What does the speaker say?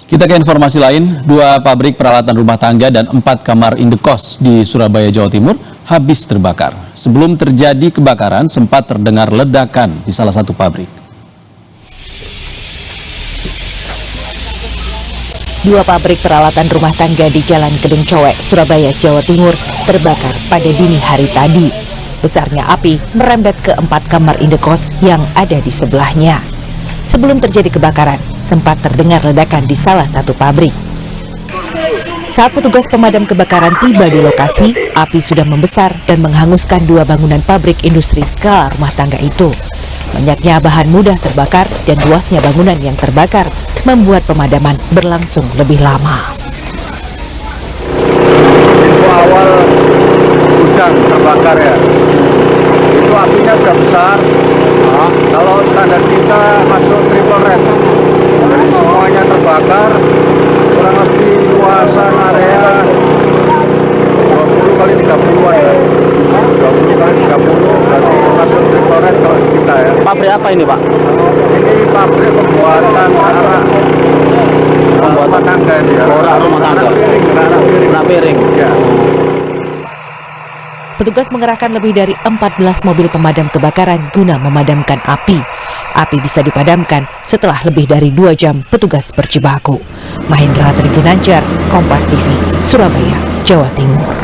Kita ke informasi lain, 2 pabrik peralatan rumah tangga dan 4 kamar indekos di Surabaya, Jawa Timur habis terbakar. Sebelum terjadi kebakaran, sempat terdengar ledakan di salah satu pabrik. 2 pabrik peralatan rumah tangga di Jalan Kedung Cowek, Surabaya, Jawa Timur terbakar pada dini hari tadi. Besarnya api merembet ke 4 kamar indekos yang ada di sebelahnya. Sebelum terjadi kebakaran, sempat terdengar ledakan di salah satu pabrik. Saat petugas pemadam kebakaran tiba di lokasi, api sudah membesar dan menghanguskan 2 bangunan pabrik industri skala rumah tangga itu. Banyaknya bahan mudah terbakar dan luasnya bangunan yang terbakar membuat pemadaman berlangsung lebih lama. Info awal gudang terbakar ya, itu apinya sudah besar. Kalau standar kita masuk triple red, jadi semuanya terbakar, kurang lebih luasan area 20 kali 30-an ya. 20 kali 30 berarti masuk triple red kalau di kita ya. Pabrik apa ini, Pak? Ini pabrik pembuatan arak rumah tangga ini ya. Rumah tangga. Arak piring. Ya. Petugas mengerahkan lebih dari 14 mobil pemadam kebakaran guna memadamkan api. Api bisa dipadamkan setelah lebih dari 2 jam petugas berjibaku. Mahendra Trigunanjar, Kompas TV, Surabaya, Jawa Timur.